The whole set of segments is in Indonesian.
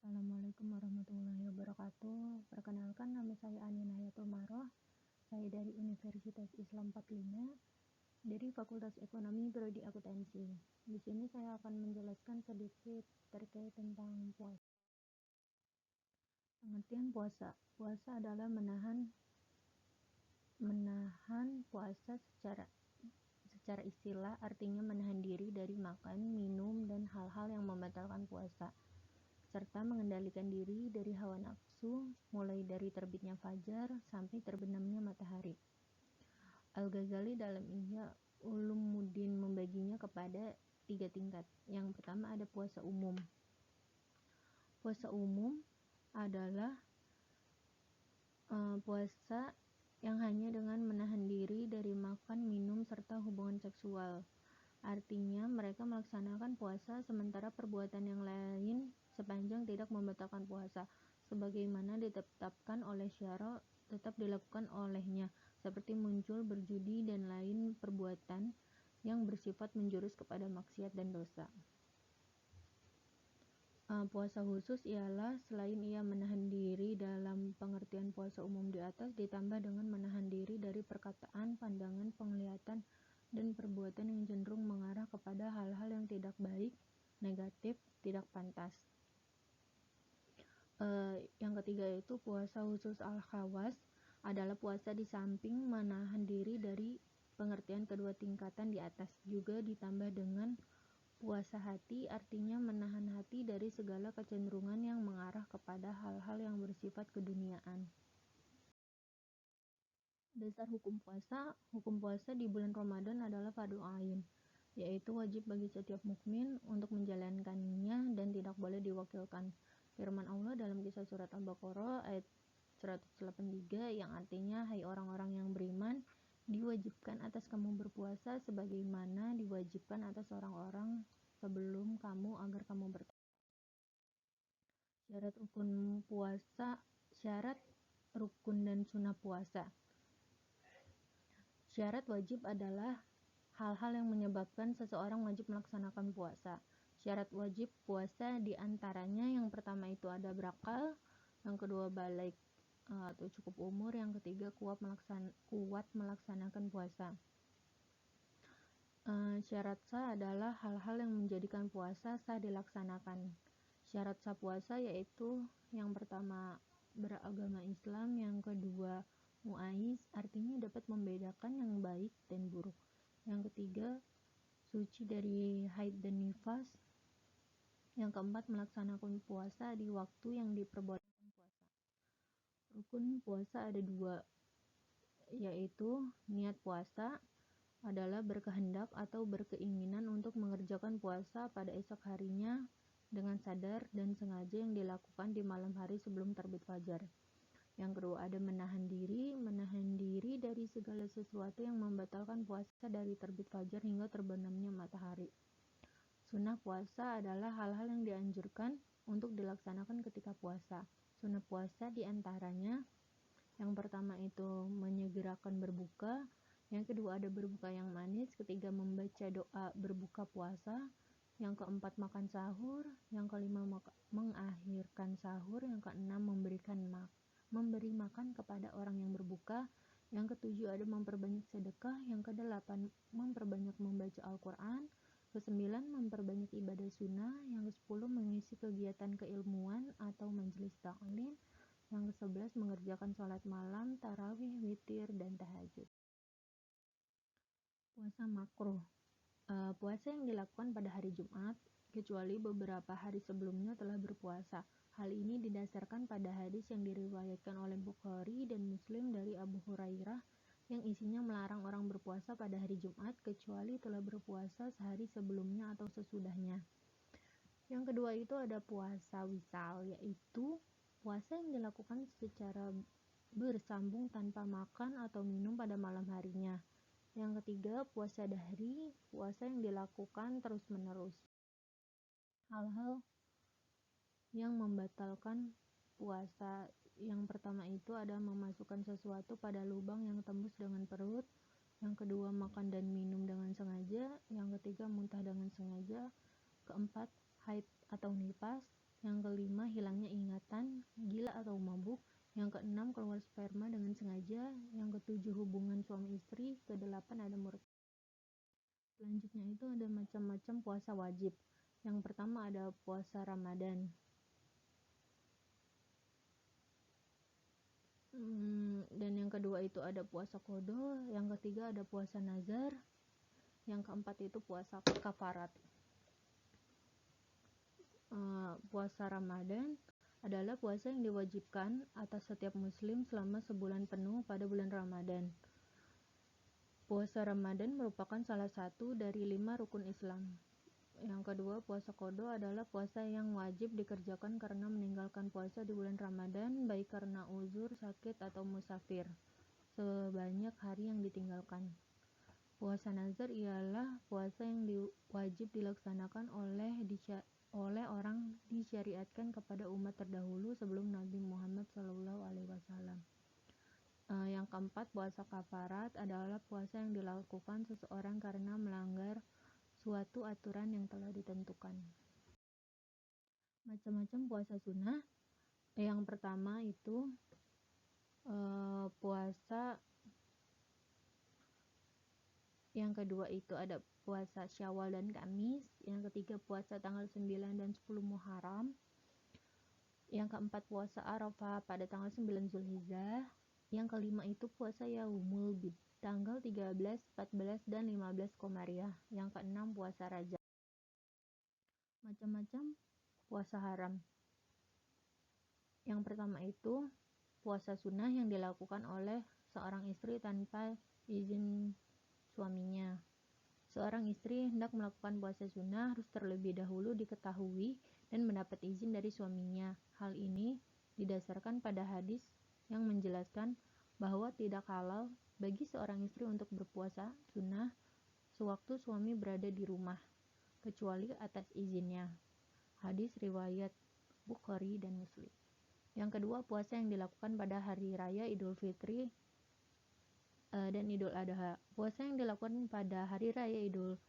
Assalamualaikum warahmatullahi wabarakatuh. Perkenalkan, nama saya Anin Hayatul Maroh. Saya dari Universitas Islam 45 dari Fakultas Ekonomi Prodi Akuntansi. Di sini saya akan menjelaskan sedikit terkait tentang puasa. Pengertian puasa. Puasa adalah menahan puasa secara istilah, artinya menahan diri dari makan, minum, dan hal-hal yang membatalkan puasa, serta mengendalikan diri dari hawa nafsu, mulai dari terbitnya fajar sampai terbenamnya matahari. Al-Ghazali dalam Ihya Ulumuddin membaginya kepada 3 tingkat. Yang pertama ada puasa umum. Puasa umum adalah puasa yang hanya dengan menahan diri dari makan, minum, serta hubungan seksual. Artinya mereka melaksanakan puasa sementara perbuatan yang lain sepanjang tidak membatalkan puasa, sebagaimana ditetapkan oleh syara tetap dilakukan olehnya, seperti muncul, berjudi, dan lain perbuatan yang bersifat menjurus kepada maksiat dan dosa. Puasa khusus ialah selain ia menahan diri dalam pengertian puasa umum di atas, ditambah dengan menahan diri dari perkataan, pandangan, penglihatan, dan perbuatan yang cenderung mengarah kepada hal-hal yang tidak baik, negatif, tidak pantas. Yang ketiga yaitu puasa khusus al-khawas, adalah puasa di samping menahan diri dari pengertian kedua tingkatan di atas, juga ditambah dengan puasa hati, artinya menahan hati dari segala kecenderungan yang mengarah kepada hal-hal yang bersifat keduniaan. Dasar hukum puasa di bulan Ramadan adalah fardhu ain, yaitu wajib bagi setiap mukmin untuk menjalankannya dan tidak boleh diwakilkan. Firman Allah dalam kisah surat Al-Baqarah ayat 183 yang artinya, hai orang-orang yang beriman, diwajibkan atas kamu berpuasa sebagaimana diwajibkan atas orang-orang sebelum kamu agar kamu bertakwa. Syarat rukun dan sunnah puasa. Syarat wajib adalah hal-hal yang menyebabkan seseorang wajib melaksanakan puasa. Syarat wajib puasa diantaranya yang pertama itu ada berakal, yang kedua balik atau cukup umur, yang ketiga kuat melaksanakan puasa. Syarat sah adalah hal-hal yang menjadikan puasa sah dilaksanakan. Syarat sah puasa yaitu yang pertama beragama Islam, yang kedua mu'ayyiz, artinya dapat membedakan yang baik dan buruk. Yang ketiga suci dari haid dan nifas. Yang keempat melaksanakan puasa di waktu yang diperbolehkan puasa. Rukun puasa ada 2, yaitu niat puasa adalah berkehendak atau berkeinginan untuk mengerjakan puasa pada esok harinya dengan sadar dan sengaja yang dilakukan di malam hari sebelum terbit fajar. Yang kedua ada menahan diri dari segala sesuatu yang membatalkan puasa dari terbit fajar hingga terbenamnya matahari. Sunnah puasa adalah hal-hal yang dianjurkan untuk dilaksanakan ketika puasa. Sunnah puasa diantaranya yang pertama itu menyegerakan berbuka, yang kedua ada berbuka yang manis, ketiga membaca doa berbuka puasa, yang keempat makan sahur, yang kelima mengakhirkan sahur, yang keenam memberi makan kepada orang yang berbuka, yang ketujuh ada memperbanyak sedekah, yang kedelapan memperbanyak membaca Al-Quran, kesembilan memperbanyak ibadah sunnah, yang kesepuluh mengisi kegiatan keilmuan atau majelis taklim, yang ke-11 mengerjakan sholat malam, tarawih, witir, dan tahajud. Puasa makruh. Puasa yang dilakukan pada hari Jumat, kecuali beberapa hari sebelumnya telah berpuasa. Hal ini didasarkan pada hadis yang diriwayatkan oleh Bukhari dan Muslim dari Abu Hurairah yang isinya melarang orang berpuasa pada hari Jumat kecuali telah berpuasa sehari sebelumnya atau sesudahnya. Yang kedua itu ada puasa wisal, yaitu puasa yang dilakukan secara bersambung tanpa makan atau minum pada malam harinya. Yang ketiga, puasa dahri, puasa yang dilakukan terus-menerus. Hal-hal yang membatalkan puasa yang pertama itu ada memasukkan sesuatu pada lubang yang tembus dengan perut. Yang kedua, makan dan minum dengan sengaja. Yang ketiga, muntah dengan sengaja. Keempat, haid atau nifas. Yang kelima, hilangnya ingatan, gila atau mabuk. Yang keenam, keluar sperma dengan sengaja. Yang ketujuh, hubungan suami istri. Kedelapan, ada murtad. Selanjutnya itu ada macam-macam puasa wajib. Yang pertama ada puasa Ramadan. Dan yang kedua itu ada puasa qada. Yang ketiga ada puasa nazar. Yang keempat itu puasa kafarat. Puasa Ramadan adalah puasa yang diwajibkan atas setiap muslim selama sebulan penuh pada bulan Ramadan. Puasa Ramadan merupakan salah satu dari 5 rukun Islam. Yang kedua, puasa qada adalah puasa yang wajib dikerjakan karena meninggalkan puasa di bulan Ramadan, baik karena uzur, sakit, atau musafir, sebanyak hari yang ditinggalkan. Puasa nazar ialah puasa yang wajib dilaksanakan oleh orang disyariatkan kepada umat terdahulu sebelum Nabi Muhammad SAW. Yang keempat, puasa kafarat adalah puasa yang dilakukan seseorang karena melanggar suatu aturan yang telah ditentukan. Macam-macam puasa sunnah. Yang pertama itu puasa. Yang kedua itu ada puasa Syawal dan Kamis. Yang ketiga puasa tanggal 9 dan 10 Muharram. Yang keempat puasa Arafah pada tanggal 9 Zulhijjah. Yang kelima itu puasa Yaumul Bid tanggal 13, 14, dan 15 Komariah. Yang keenam puasa Rajab. Macam-macam puasa haram. Yang pertama itu puasa sunnah yang dilakukan oleh seorang istri tanpa izin suaminya. Seorang istri hendak melakukan puasa sunnah harus terlebih dahulu diketahui dan mendapat izin dari suaminya. Hal ini didasarkan pada hadis yang menjelaskan bahwa tidak halal bagi seorang istri untuk berpuasa sunnah sewaktu suami berada di rumah, kecuali atas izinnya. Hadis riwayat Bukhari dan Muslim. Yang kedua, puasa yang dilakukan pada hari raya Idul Fitri dan Idul Adha. Puasa yang dilakukan pada hari raya Idul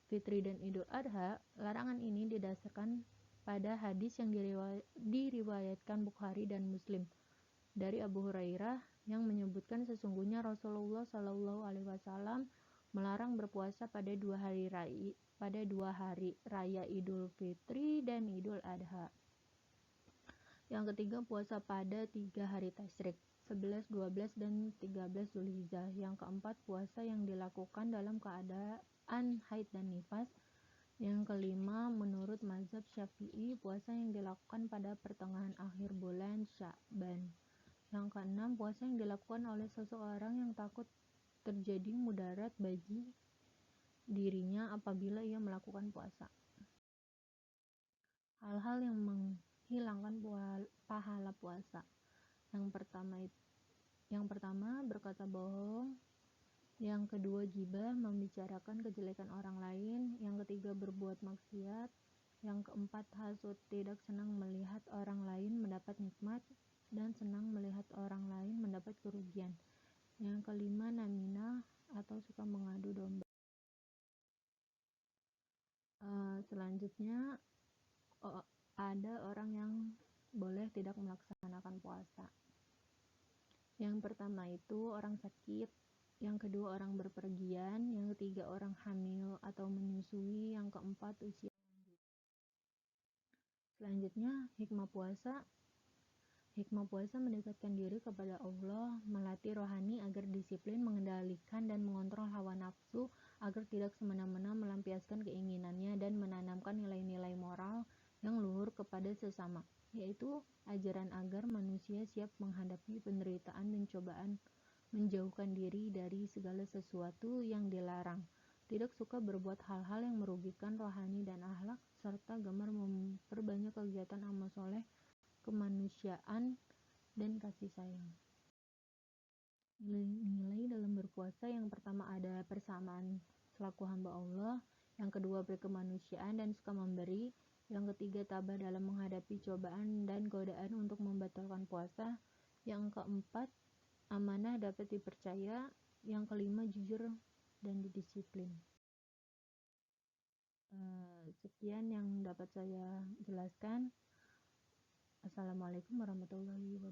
Fitri dan Idul Adha, larangan ini didasarkan pada hadis yang diriwayatkan Bukhari dan Muslim dari Abu Hurairah yang menyebutkan sesungguhnya Rasulullah SAW melarang berpuasa pada dua hari raya Idul Fitri dan Idul Adha. Yang ketiga, puasa pada 3 hari tasyrik, 11, 12, dan 13 Zulhijjah. Yang keempat, puasa yang dilakukan dalam keadaan haid dan nifas. Yang kelima, menurut mazhab Syafi'i, puasa yang dilakukan pada pertengahan akhir bulan Sya'ban. Yang keenam, puasa yang dilakukan oleh seseorang yang takut terjadi mudarat bagi dirinya apabila ia melakukan puasa. Hal-hal yang menghilangkan pahala puasa. Yang pertama, berkata bohong. Yang kedua, gibah, membicarakan kejelekan orang lain. Yang ketiga, berbuat maksiat. Yang keempat, hasud, tidak senang melihat orang lain mendapat nikmat dan senang melihat orang lain mendapat kerugian. Yang kelima, namimah atau suka mengadu domba. Selanjutnya, ada orang yang boleh tidak melaksanakan puasa. Yang pertama itu orang sakit. Yang kedua, orang berpergian. Yang ketiga, orang hamil atau menyusui. Yang keempat, usia lanjut. Selanjutnya, hikmah puasa. Hikmah puasa mendekatkan diri kepada Allah, melatih rohani agar disiplin, mengendalikan dan mengontrol hawa nafsu agar tidak semena-mena melampiaskan keinginannya, dan menanamkan nilai-nilai moral yang luhur kepada sesama, yaitu ajaran agar manusia siap menghadapi penderitaan dan cobaan, menjauhkan diri dari segala sesuatu yang dilarang, tidak suka berbuat hal-hal yang merugikan rohani dan akhlak, serta gemar memperbanyak kegiatan amal soleh, kemanusiaan, dan kasih sayang. Nilai-nilai dalam berpuasa, yang pertama ada persamaan selaku hamba Allah. Yang kedua, berkemanusiaan dan suka memberi. Yang ketiga, tabah dalam menghadapi cobaan dan godaan untuk membatalkan puasa. Yang keempat, amanah dapat dipercaya. Yang kelima, jujur dan disiplin. Sekian yang dapat saya jelaskan. Wassalamualaikum warahmatullahi wabarakatuh.